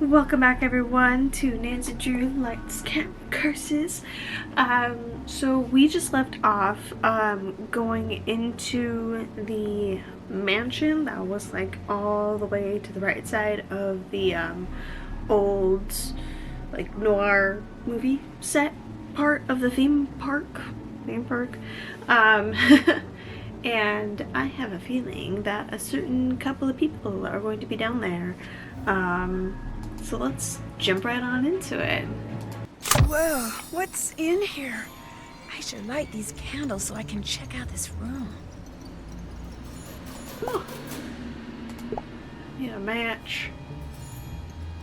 Welcome back everyone to Nancy Drew Lights Camp Curses. So we just left off going into the mansion that was like all the way to the right side of the old like noir movie set part of the theme park. And I have a feeling that a certain couple of people are going to be down there. So let's jump right on into it. Whoa, what's in here? I should light these candles so I can check out this room. Oh. Need a match.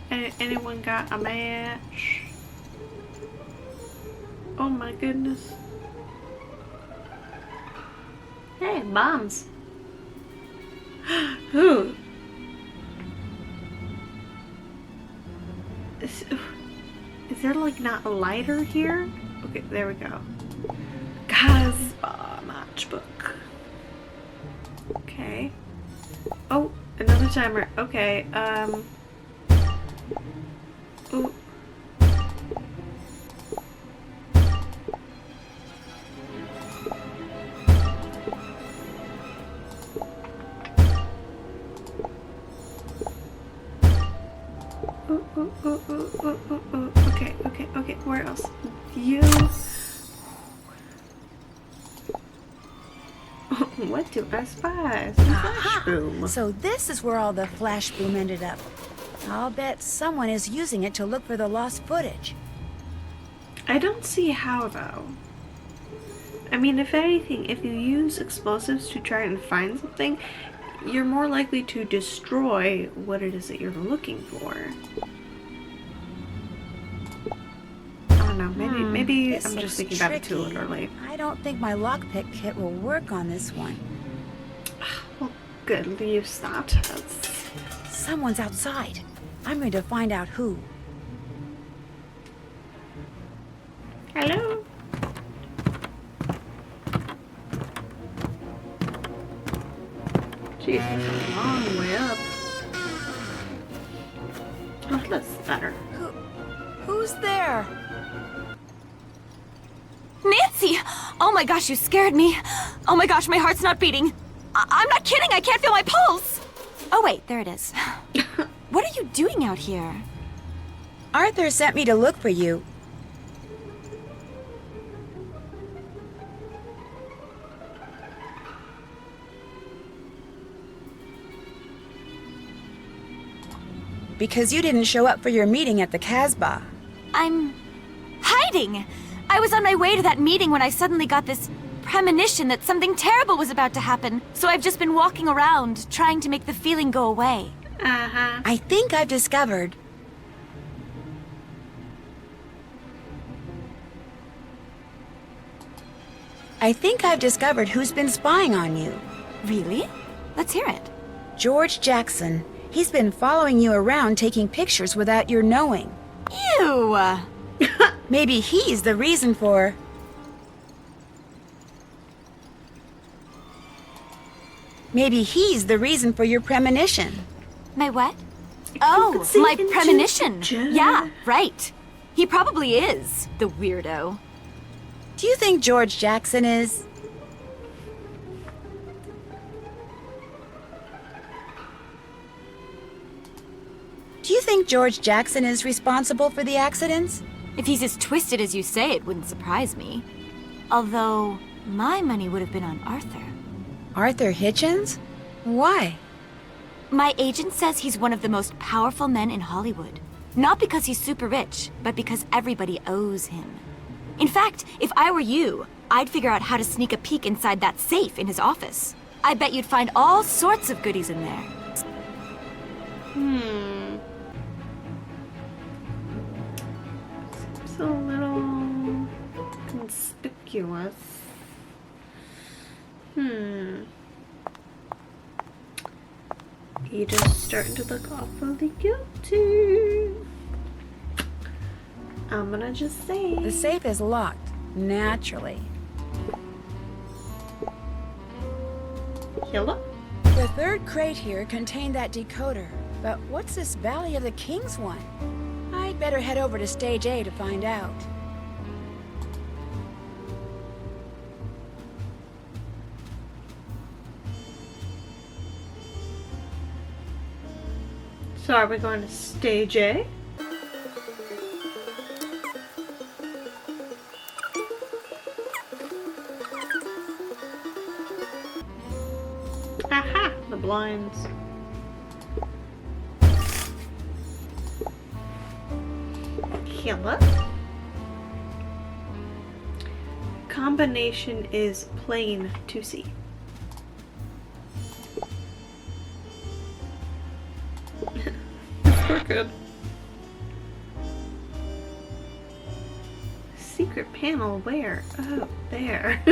Anyone got a match? Oh my goodness. Hey, bombs. Ooh. Is there like not a lighter here? Okay, there we go. Casbah matchbook. Okay. Oh, another timer. Okay, ooh. Okay, where else? You. What do I spy? Flash boom. So this is where all the flash boom ended up. I'll bet someone is using it to look for the lost footage. I don't see how though. I mean, if anything, if you use explosives to try and find something, you're more likely to destroy what it is that you're looking for. I don't know, maybe I'm just thinking about it too literally. I don't think my lockpick kit will work on this one. Well, good, you stopped us. Someone's outside. I'm going to find out who. Hello? Jeez, that's a long way up. Oh, that's better. Who's there? Nancy! Oh my gosh, you scared me. Oh my gosh, my heart's not beating. I'm not kidding, I can't feel my pulse. Oh wait, there it is. What are you doing out here? Arthur sent me to look for you. Because you didn't show up for your meeting at the Casbah. I'm hiding. I was on my way to that meeting when I suddenly got this premonition that something terrible was about to happen. So I've just been walking around, trying to make the feeling go away. Uh-huh. I think I've discovered. Who's been spying on you. Really? Let's hear it. George Jackson. He's been following you around taking pictures without your knowing. Ew! Maybe he's the reason for... your premonition. My what? Oh, my premonition. Jen. Yeah, right. He probably is, the weirdo. Do you think George Jackson is... responsible for the accidents? If he's as twisted as you say, it wouldn't surprise me. Although, my money would have been on Arthur. Arthur Hitchens? Why? My agent says he's one of the most powerful men in Hollywood. Not because he's super rich, but because everybody owes him. In fact, if I were you, I'd figure out how to sneak a peek inside that safe in his office. I bet you'd find all sorts of goodies in there. Seems a little conspicuous. You just starting to look awfully guilty. I'm gonna just say. The safe is locked, naturally. Hello? The third crate here contained that decoder. But what's this Valley of the Kings one? I'd better head over to Stage A to find out. So are we going to Stage A? Aha! The blinds. Killer. Combination is plain to see. We're good. Secret panel where? Oh, there.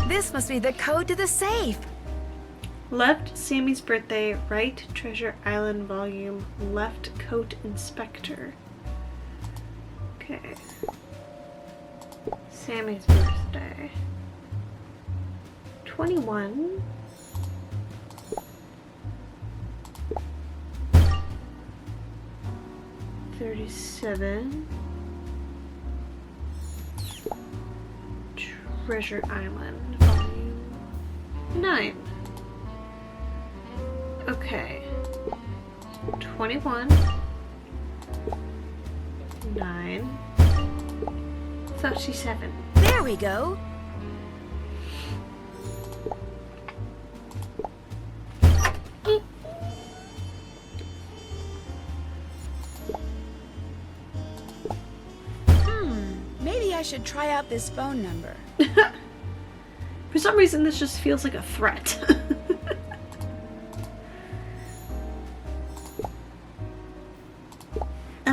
This must be the code to the safe. Left, Sammy's birthday. Right, Treasure Island volume. Left, Coat Inspector. Okay. Sammy's birthday. 21. $37. Treasure Island volume 9. Okay. 21. 9. 37. There we go. Maybe I should try out this phone number. For some reason, this just feels like a threat.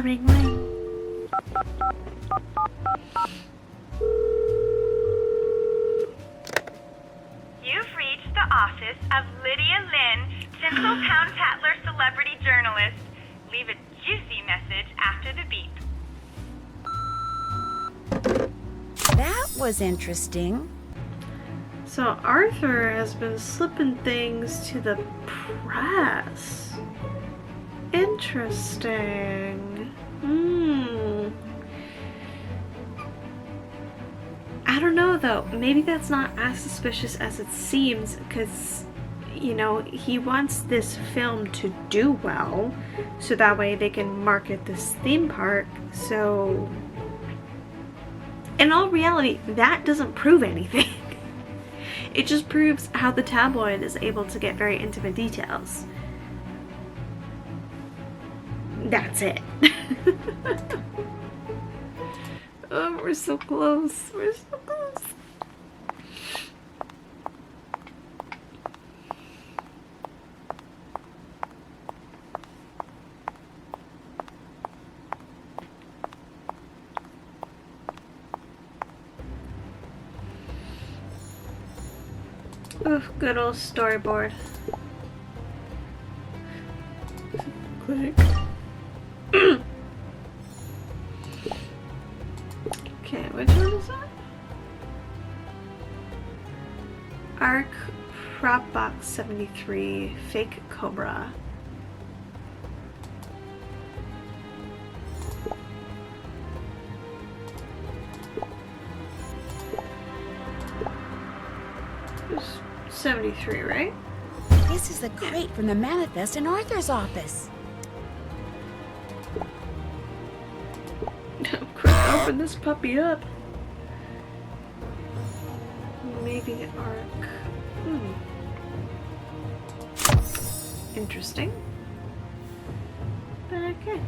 Ring ring. You've reached the office of Lydia Lynn, Tinseltown Tatler celebrity journalist. Leave a juicy message after the beep. That was interesting. So Arthur has been slipping things to the press. Interesting. I don't know though. Maybe that's not as suspicious as it seems because, you know, he wants this film to do well so that way they can market this theme park. So, in all reality, that doesn't prove anything. It just proves how the tabloid is able to get very intimate details. That's it. Oh, we're so close. We're so close. Oh, good old storyboard. Click. Okay, which one is that? Arc Prop Box 73 Fake Cobra. It's 73, right? This is the crate from the manifest in Arthur's office. Quick, open this puppy up. Maybe Arc. Interesting. But okay.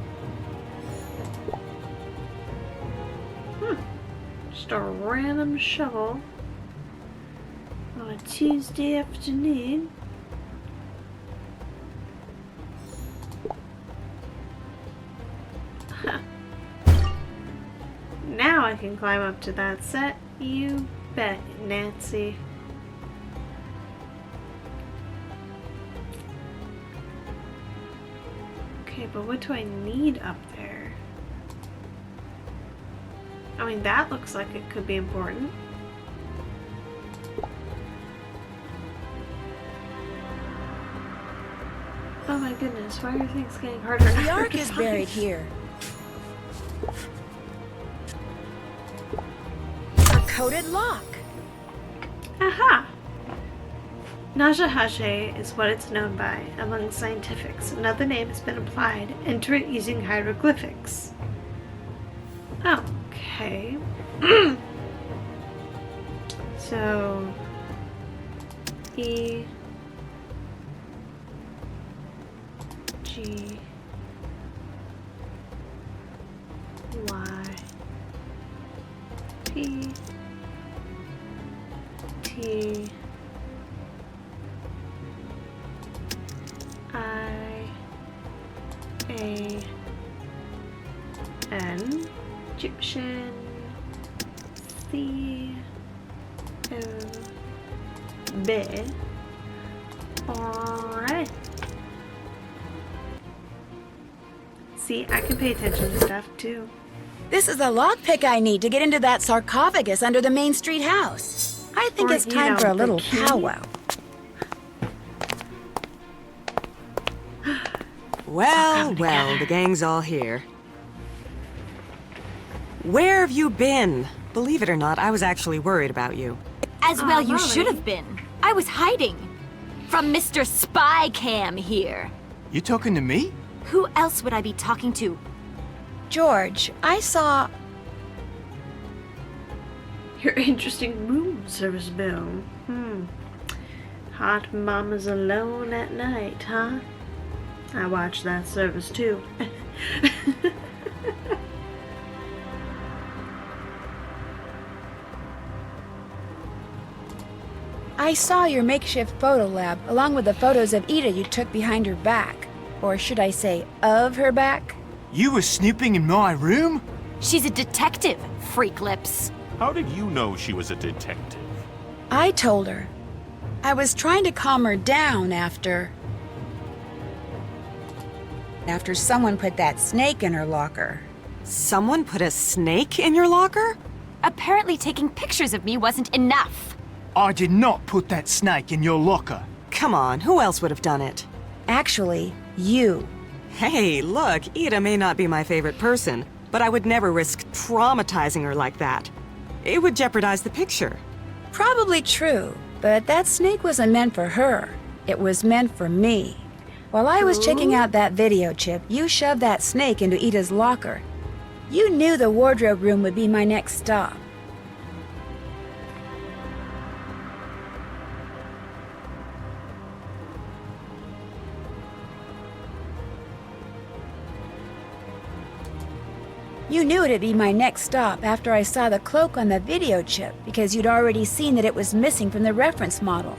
Just a random shovel on a Tuesday afternoon. Now I can climb up to that set. You bet, Nancy. Okay, but what do I need up there? I mean, that looks like it could be important. goodness, why are things getting harder? The Ark is buried here. A coated lock. Aha! Najahashe is what it's known by among scientifics. Another name has been applied. Enter it using hieroglyphics. Okay. So, E, G, Y, P, T, I, A, N, Egyptian, C, O, B, alright. See, I can pay attention to stuff too. This is the lockpick I need to get into that sarcophagus under the Main Street house. I think Or, it's you time know, for a the little key. powwow. Well, well, the gang's all here. Where have you been? Believe it or not, I was actually worried about you. As well you Molly. should have been. I was hiding. From Mr. Spy Cam here. You talking to me? Who else would I be talking to? George, I saw... Your interesting room service bill. Hot mamas alone at night, huh? I watch that service too. I saw your makeshift photo lab, along with the photos of Ida you took behind her back. Or should I say, of her back? You were snooping in my room? She's a detective, freak lips. How did you know she was a detective? I told her. I was trying to calm her down after someone put that snake in her locker. Someone put a snake in your locker? Apparently taking pictures of me wasn't enough. I did not put that snake in your locker. Come on, who else would have done it? Actually, you. Hey, look, Ida may not be my favorite person, but I would never risk traumatizing her like that. It would jeopardize the picture. Probably true, but that snake wasn't meant for her. It was meant for me. While I was checking out that video chip, you shoved that snake into Ida's locker. You knew the wardrobe room would be my next stop. You knew it'd be my next stop after I saw the cloak on the video chip because you'd already seen that it was missing from the reference model.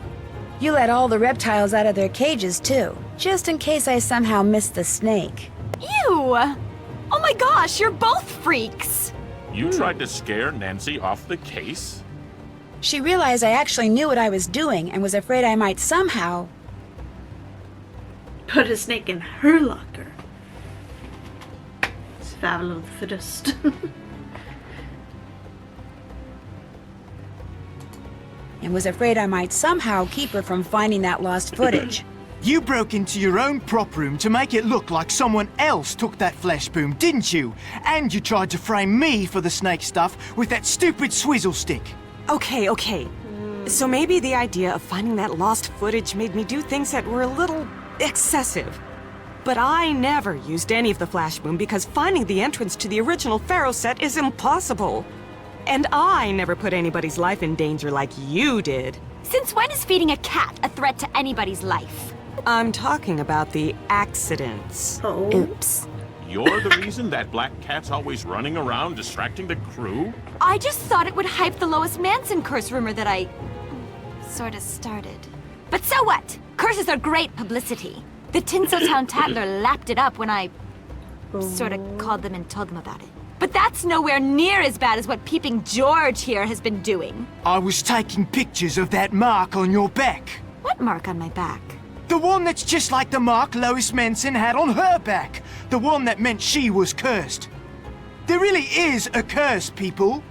You let all the reptiles out of their cages too, just in case I somehow missed the snake. Ew! Oh my gosh, you're both freaks! You tried to scare Nancy off the case? She realized I actually knew what I was doing and was afraid I might somehow... Put a snake in her locker. Survival of the fittest. and was afraid I might somehow keep her from finding that lost footage. You broke into your own prop room to make it look like someone else took that flash boom, didn't you? And you tried to frame me for the snake stuff with that stupid swizzle stick. Okay, okay. So maybe the idea of finding that lost footage made me do things that were a little excessive. But I never used any of the flash boom because finding the entrance to the original Pharaoh set is impossible. And I never put anybody's life in danger like you did. Since when is feeding a cat a threat to anybody's life? I'm talking about the accidents. Oh. Oops. You're the reason that black cat's always running around distracting the crew? I just thought it would hype the Lois Manson curse rumor that I... sort of started. But so what? Curses are great publicity. The Tinseltown Tattler lapped it up when I... sort of called them and told them about it. But that's nowhere near as bad as what Peeping George here has been doing. I was taking pictures of that mark on your back. What mark on my back? The one that's just like the mark Lois Manson had on her back. The one that meant she was cursed. There really is a curse, people.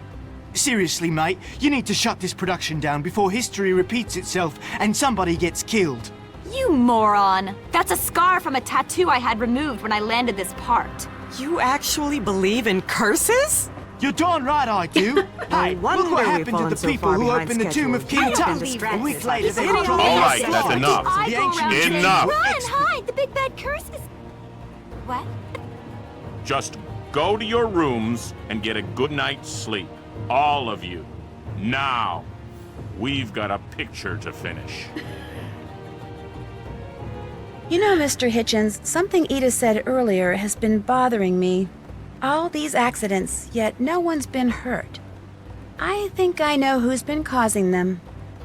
Seriously, mate, you need to shut this production down before history repeats itself and somebody gets killed. You moron! That's a scar from a tattoo I had removed when I landed this part. You actually believe in curses? You're darn right I do. Hey, wonder look what we've happened to fallen the so people far who behind opened the tomb of schedule. King I Tut. don't believe A week this. later, they All dropped right, the that's slides. enough. I The go ancient around Jews saying, Enough. were Run, expert. hide! The big bad curse is... What? Just go to your rooms and get a good night's sleep. All of you. Now. We've got a picture to finish. You know, Mr. Hitchens, something Edith said earlier has been bothering me. All these accidents, yet no one's been hurt. I think I know who's been causing them.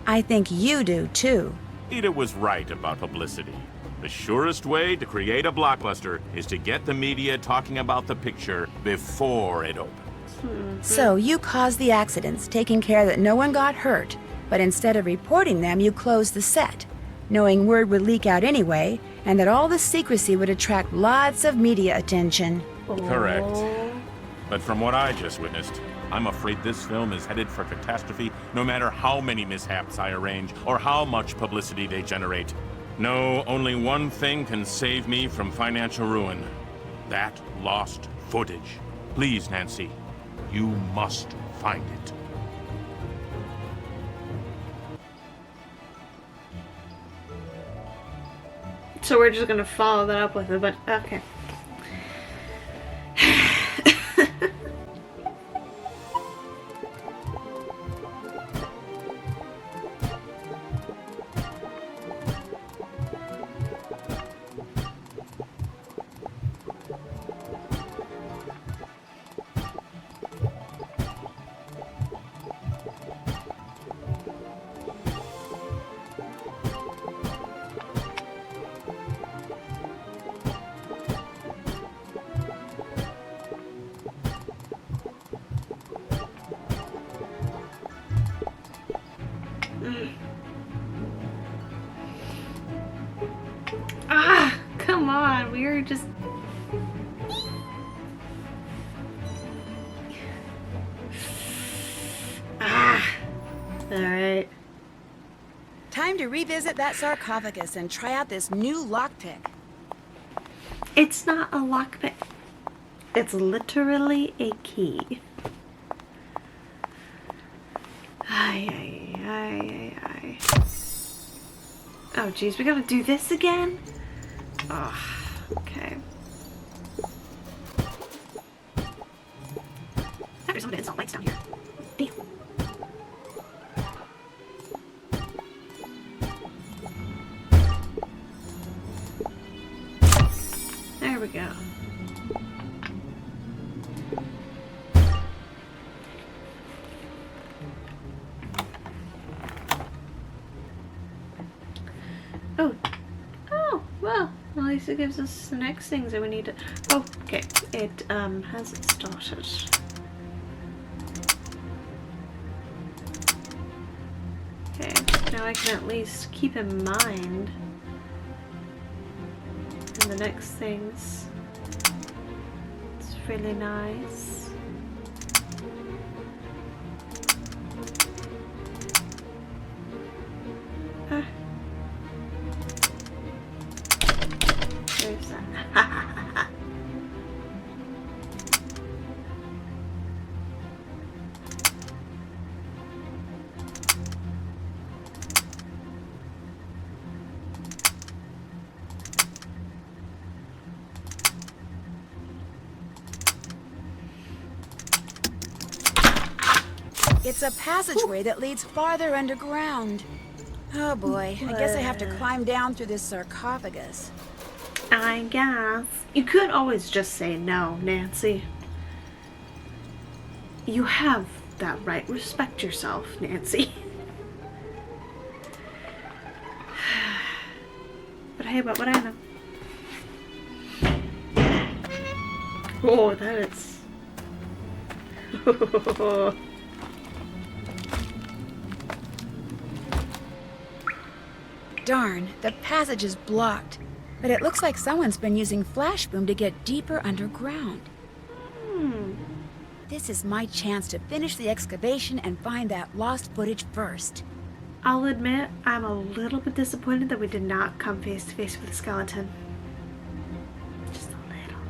I think you do, too. Ida was right about publicity. The surest way to create a blockbuster is to get the media talking about the picture before it opens. So you caused the accidents, taking care that no one got hurt, but instead of reporting them, you closed the set, knowing word would leak out anyway, and that all the secrecy would attract lots of media attention. Correct. But from what I just witnessed, I'm afraid this film is headed for catastrophe no matter how many mishaps I arrange or how much publicity they generate. No, only one thing can save me from financial ruin. That lost footage. Please, Nancy, you must find it. So we're just gonna follow that up with it, but okay. Ah, come on, we were just... Ah, alright. Time to revisit that sarcophagus and try out this new lockpick. It's not a lockpick. It's literally a key. Ay, ay, ay, ay, ay. Oh, geez, we gotta do this again? Oh, okay. There's some install lights down here. Damn. There we go. Oh, well, at least it gives us the next things that we need to... Oh, okay, it, has started. Okay, now I can at least keep in mind the next things. It's really nice. Ah. There's that. It's a passageway that leads farther underground. Oh boy, I guess I have to climb down through this sarcophagus. I guess. You could always just say no, Nancy. You have that right. Respect yourself, Nancy. But hey, but what I know. Oh, that is... Darn, the passage is blocked. But it looks like someone's been using flash boom to get deeper underground. This is my chance to finish the excavation and find that lost footage first. I'll admit I'm a little bit disappointed that we did not come face to face with a skeleton. Just a little.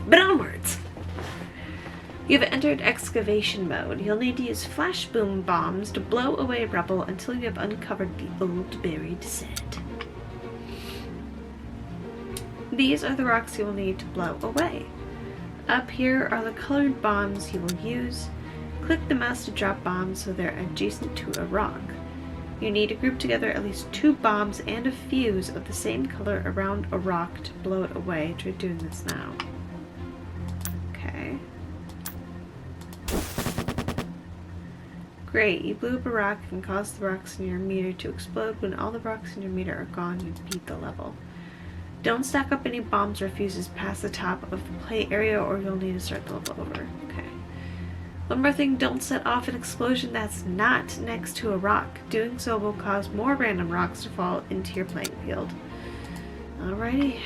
But onwards! You've entered excavation mode. You'll need to use flash boom bombs to blow away rubble until you have uncovered the old buried sand. These are the rocks you will need to blow away. Up here are the colored bombs you will use. Click the mouse to drop bombs so they're adjacent to a rock. You need to group together at least 2 bombs and a fuse of the same color around a rock to blow it away. Try doing this now. Okay. Great, you blew up a rock and caused the rocks in your meter to explode. When all the rocks in your meter are gone, you beat the level. Don't stack up any bombs or fuses past the top of the play area or you'll need to start the level over. Okay. One more thing, don't set off an explosion that's not next to a rock. Doing so will cause more random rocks to fall into your playing field. Alrighty.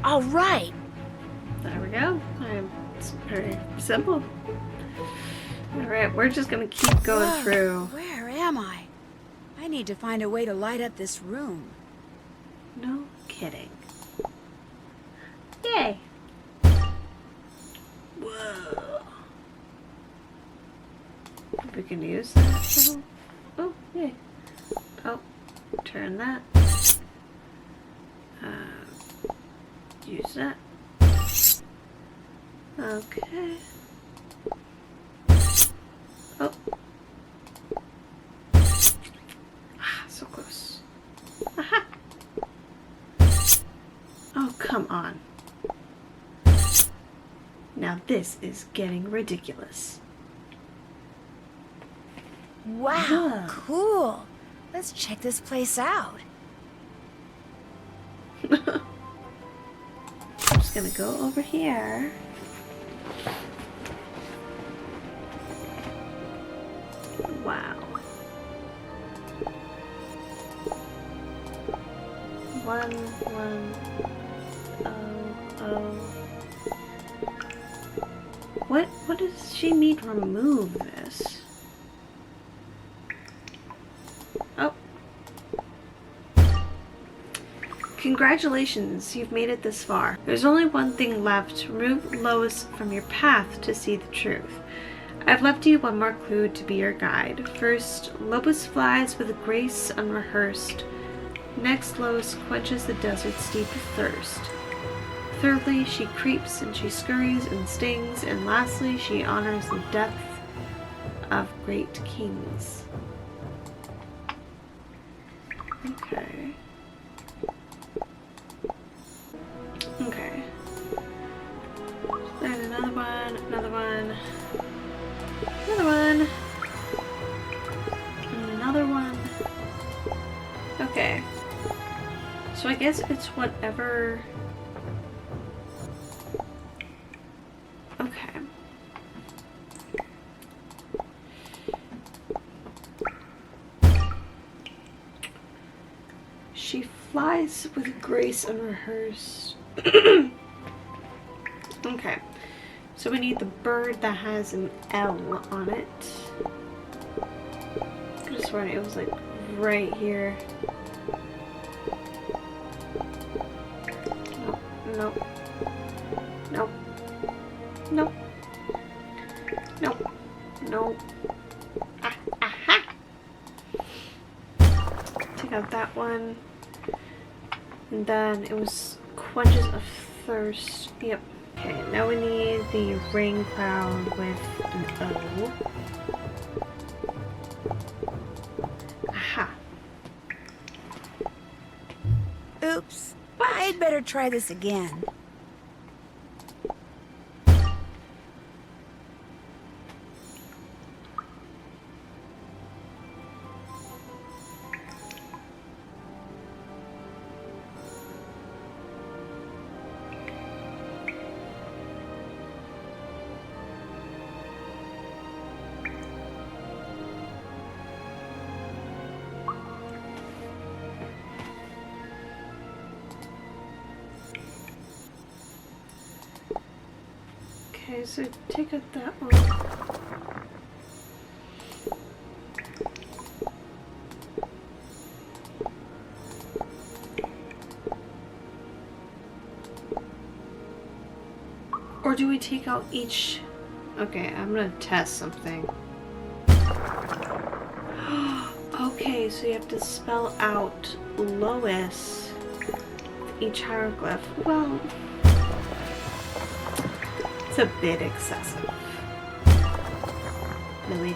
All right. There we go. It's very simple. Alright, we're just gonna keep going Whoa, through. Where am I? I need to find a way to light up this room. No kidding. Yay! Whoa. We can use that. Oh, yay. Oh, turn that. Use that. Okay. Oh. Ah, so close. Aha! Oh, come on. Now this is getting ridiculous. Wow, Whoa. cool. Let's check this place out. I'm just gonna go over here. Wow. One, oh. What does she mean remove this? Oh. Congratulations, you've made it this far. There's only one thing left. Remove Lois from your path to see the truth. I've left you one more clue to be your guide. First, Lois flies with grace unrehearsed. Next, Lois quenches the desert's deep thirst. Thirdly, she creeps and she scurries and stings. And lastly, she honors the death of great kings. Okay. Okay. There's another one, another one, another one, another one. Okay. So I guess it's whatever. Okay. She flies with grace unrehearsed. Okay. So we need the bird that has an L on it. I could have sworn it was like right here. Nope. Nope. Nope. Nope. Nope. Ah, aha! Take out that one. And then it was quenches a thirst. Yep. Okay, now we need the rain cloud with an O. Aha. Oops. I'd better try this again. Okay, so take out that one. Or do we take out each? Okay, I'm gonna test something. Okay, so you have to spell out Lois with each hieroglyph. Well, it's a bit excessive. Louis.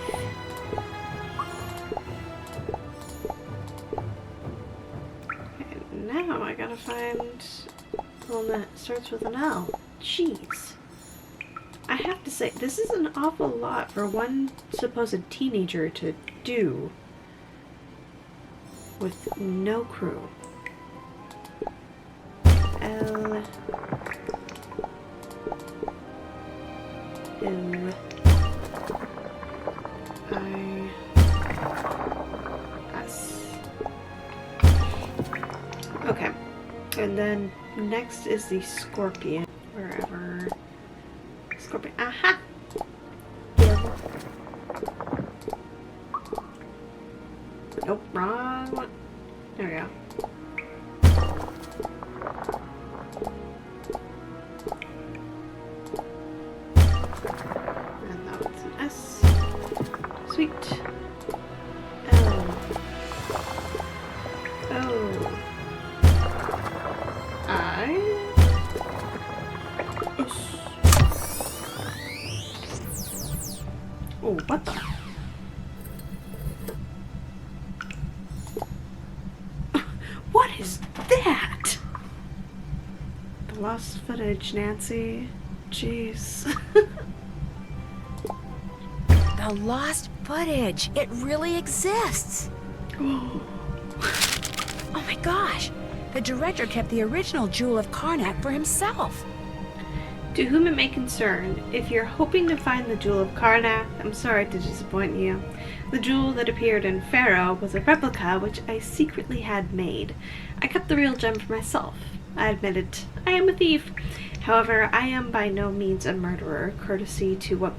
Okay, now I gotta find one that starts with an L. Jeez. I have to say, this is an awful lot for one supposed teenager to do with no crew. L O I S. Okay, and then next is the scorpion. Wherever scorpion. Aha! Yeah. Nope, wrong one. There we go. And now it's an S. Sweet. L. O. I. Oh, what the? What is that? The lost footage, Nancy. Jeez. The lost footage. It really exists. Oh my gosh. The director kept the original Jewel of Karnak for himself. To whom it may concern, if you're hoping to find the Jewel of Karnak, I'm sorry to disappoint you. The jewel that appeared in Pharaoh was a replica which I secretly had made. I kept the real gem for myself. I admit it. I am a thief. However, I am by no means a murderer, contrary to what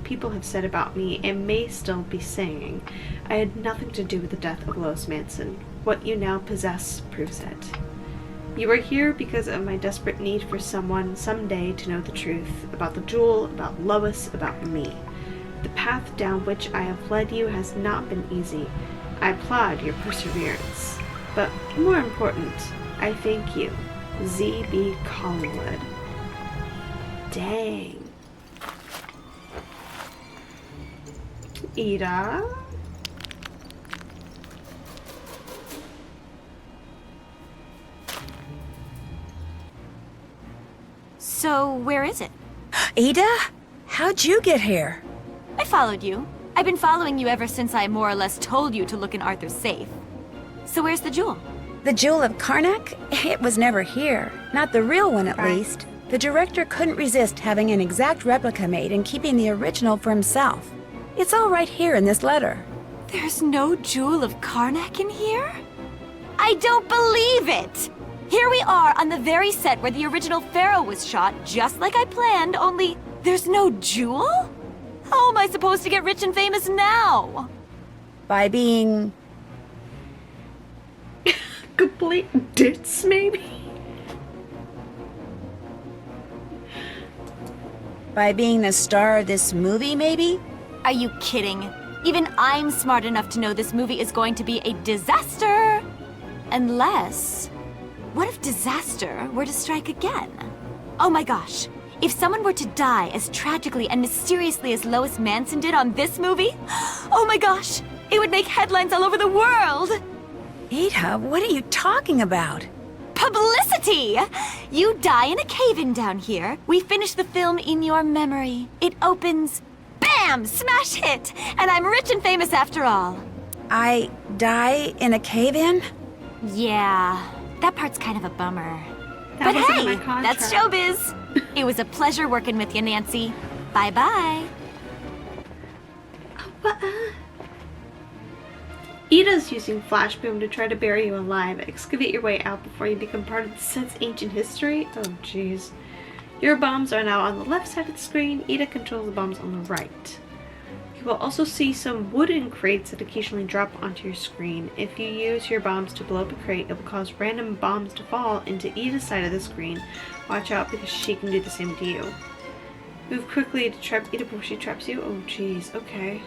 people have said about me and may still be saying. I had nothing to do with the death of Lois Manson. What you now possess proves it. You are here because of my desperate need for someone someday to know the truth about the jewel, about Lois, about me. The path down which I have led you has not been easy. I applaud your perseverance. But more important, I thank you, Z.B. Collingwood. Dang. Ida? So, where is it? Ada? How'd you get here? I followed you. I've been following you ever since I more or less told you to look in Arthur's safe. So where's the jewel? The Jewel of Karnak? It was never here. Not the real one, at least. The director couldn't resist having an exact replica made and keeping the original for himself. It's all right here in this letter. There's no Jewel of Karnak in here? I don't believe it! Here we are on the very set where the original Pharaoh was shot, just like I planned, only there's no jewel? How am I supposed to get rich and famous now? By being... complete ditz, maybe? By being the star of this movie, maybe? Are you kidding? Even I'm smart enough to know this movie is going to be a disaster! Unless... what if disaster were to strike again? Oh my gosh. If someone were to die as tragically and mysteriously as Lois Manson did on this movie, oh my gosh, it would make headlines all over the world! Ida, what are you talking about? Publicity! You die in a cave-in down here. We finish the film in your memory. It opens, bam! Smash hit! And I'm rich and famous after all. I die in a cave-in? Yeah, that part's kind of a bummer. That But wasn't in hey, my contract. that's showbiz. It was a pleasure working with you, Nancy. Bye-bye. Ida's using Flash Boom to try to bury you alive. Excavate your way out before you become part of the set's ancient history. Oh, jeez. Your bombs are now on the left side of the screen. Ida controls the bombs on the right. You will also see some wooden crates that occasionally drop onto your screen. If you use your bombs to blow up a crate, it will cause random bombs to fall into Ida's side of the screen. Watch out because she can do the same to you. Move quickly to trap Ida before she traps you. Oh, jeez. Okay.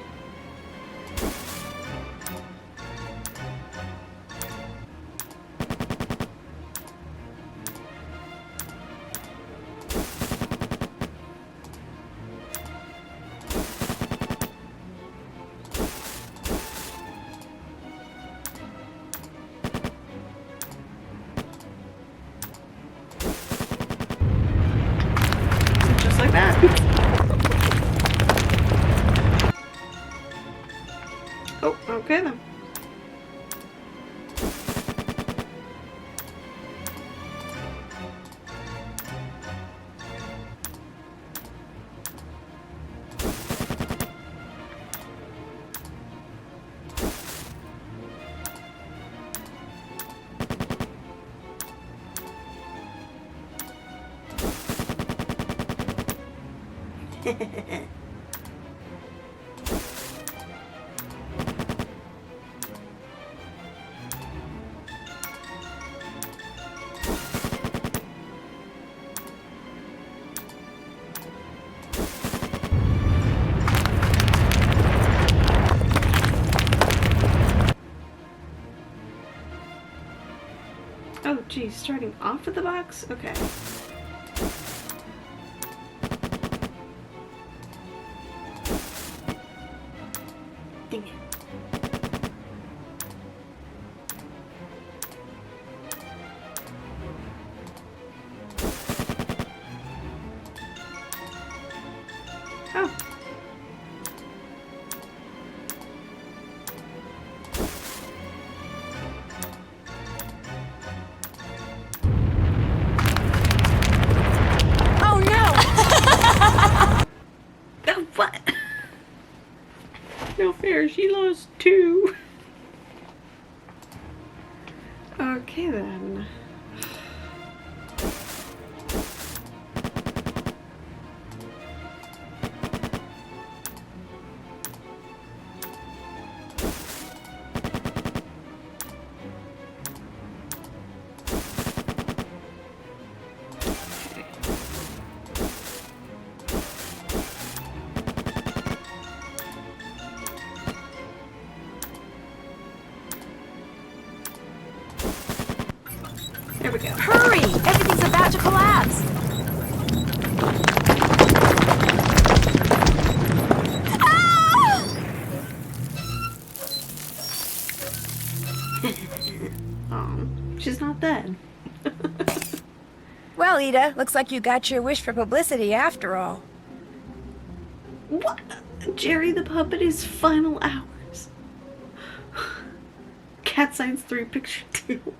Just like that. Oh, okay then. Oh, geez, starting off with the box? Okay. Dang it. Oh. Oh no! Oh, what? No fair, she lost 2. Okay then. There we go. Hurry! Everything's about to collapse! Oh, she's not dead. Well, Ida, looks like you got your wish for publicity after all. What? Jerry the Puppet is final hours. Cat Science 3 picture 2.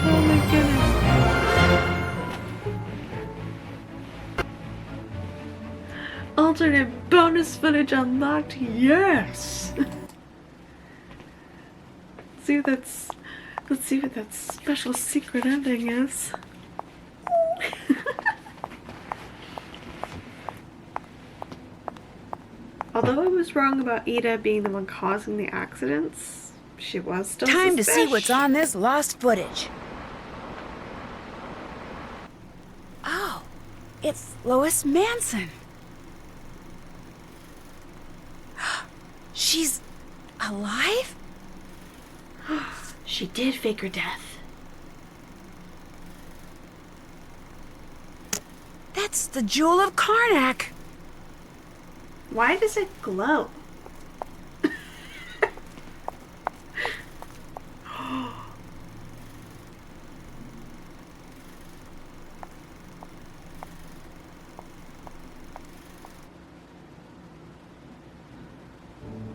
Oh my goodness. Alternate bonus footage unlocked. Yes. Let's see what that special secret ending is. Although I was wrong about Ida being the one causing the accidents, she was still Time to see suspicious. what's on this lost footage. Oh, it's Lois Manson. She's alive? She did fake her death. That's the Jewel of Karnak. Why does it glow?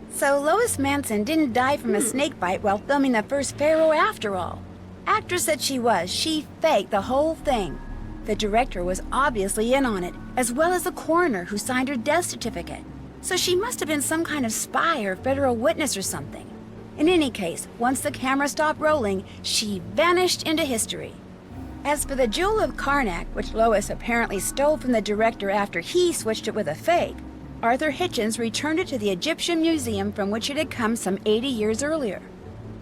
So Lois Manson didn't die from a snake bite while filming the first Pharaoh after all. Actress that she was, she faked the whole thing. The director was obviously in on it, as well as the coroner who signed her death certificate. So she must have been some kind of spy or federal witness or something. In any case, once the camera stopped rolling, she vanished into history. As for the Jewel of Karnak, which Lois apparently stole from the director after he switched it with a fake, Arthur Hitchens returned it to the Egyptian Museum from which it had come some 80 years earlier.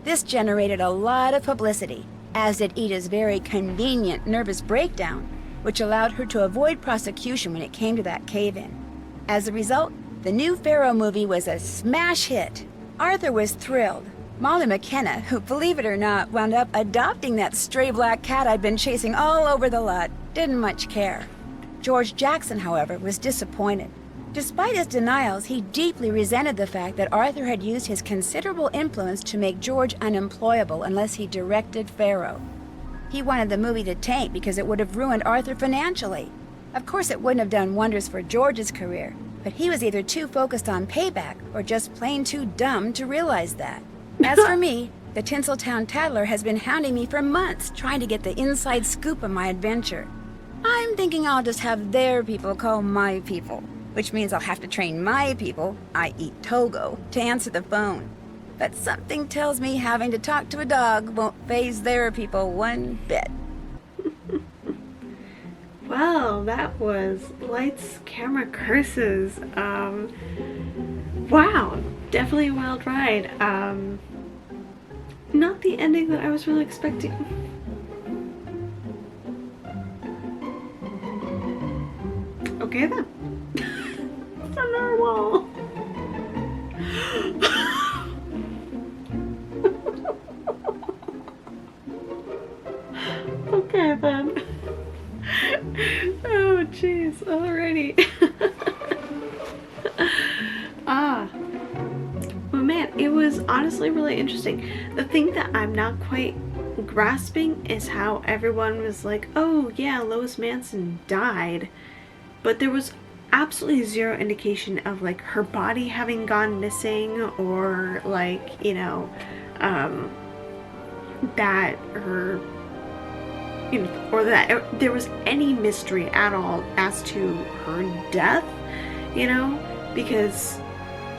This generated a lot of publicity, as did Ida's very convenient nervous breakdown, which allowed her to avoid prosecution when it came to that cave-in. As a result, the new Pharaoh movie was a smash hit. Arthur was thrilled. Molly McKenna, who, believe it or not, wound up adopting that stray black cat I'd been chasing all over the lot, didn't much care. George Jackson, however, was disappointed. Despite his denials, he deeply resented the fact that Arthur had used his considerable influence to make George unemployable unless he directed Pharaoh. He wanted the movie to tank because it would have ruined Arthur financially. Of course, it wouldn't have done wonders for George's career, but he was either too focused on payback or just plain too dumb to realize that. As for me, the Tinseltown Tattler has been hounding me for months trying to get the inside scoop of my adventure. I'm thinking I'll just have their people call my people, which means I'll have to train my people, i.e. Togo, to answer the phone. But something tells me having to talk to a dog won't faze their people one bit. Well, that was Lights, Camera, Curses. Wow, definitely a wild ride. Not the ending that I was really expecting. Okay then. It's a normal. Okay then. Oh jeez, alrighty. But man, it was honestly really interesting. The thing that I'm not quite grasping is how everyone was like, oh yeah, Lois Manson died, but there was absolutely zero indication of like her body having gone missing, or like, you know, that her, you know, or that there was any mystery at all as to her death, you know, because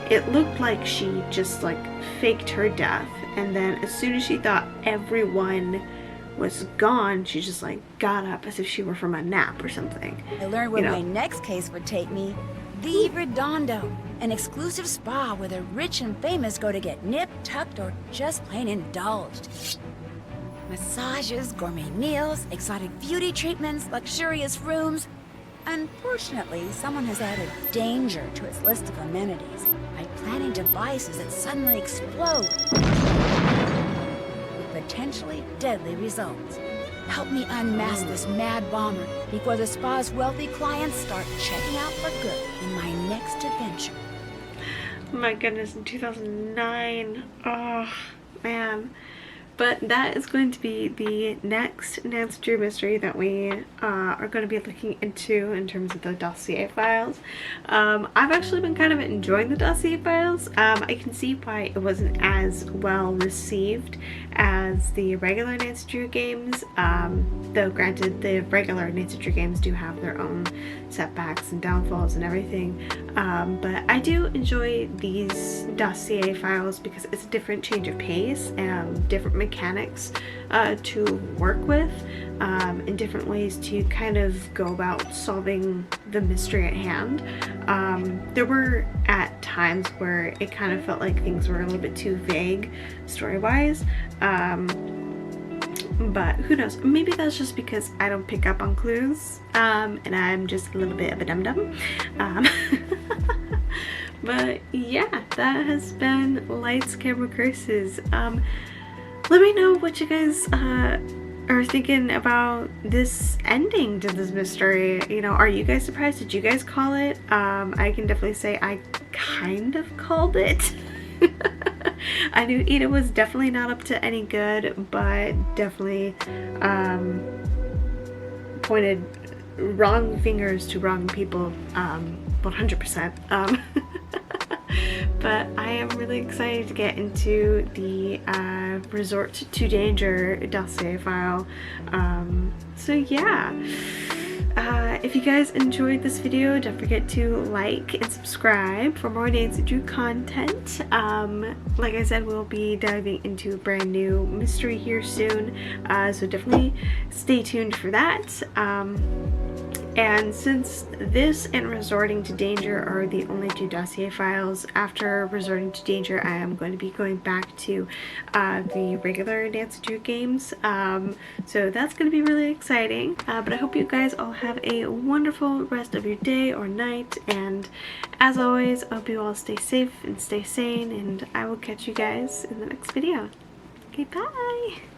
it looked like she just like faked her death, and then as soon as she thought everyone was gone, she just like got up as if she were from a nap or something. I learned where my next case would take me. The Redondo, an exclusive spa where the rich and famous go to get nipped, tucked, or just plain indulged. Massages, gourmet meals, exotic beauty treatments, luxurious rooms. Unfortunately, someone has added danger to its list of amenities by planning devices that suddenly explode with potentially deadly results. Help me unmask this mad bomber before the spa's wealthy clients start checking out for good in my next adventure. My goodness, in 2009. Oh, man. But that is going to be the next Nancy Drew mystery that we are going to be looking into in terms of the dossier files. I've actually been kind of enjoying the dossier files. I can see why it wasn't as well received as the regular Nancy Drew games, though granted the regular Nancy Drew games do have their own setbacks and downfalls and everything. But I do enjoy these dossier files because it's a different change of pace and different mechanics to work with, and different ways to kind of go about solving the mystery at hand. There were at times where it kind of felt like things were a little bit too vague story-wise, but who knows, maybe that's just because I don't pick up on clues, and I'm just a little bit of a dum-dum. But yeah, that has been Lights, Camera, Curses. Let me know what you guys are thinking about this ending to this mystery. You know, are you guys surprised? Did you guys call it? I can definitely say I kind of called it. I knew Ida was definitely not up to any good, but definitely pointed wrong fingers to wrong people, 100%. But I am really excited to get into the Resort to Danger dossier file. So yeah. If you guys enjoyed this video, don't forget to like and subscribe for more Nancy Drew content. Like I said, we'll be diving into a brand new mystery here soon, so definitely stay tuned for that. And since this and Resorting to Danger are the only two dossier files, after Resorting to Danger I am going to be going back to the regular Nancy Drew games. So that's going to be really exciting. But I hope you guys all have a wonderful rest of your day or night. And as always, I hope you all stay safe and stay sane. And I will catch you guys in the next video. Okay, bye!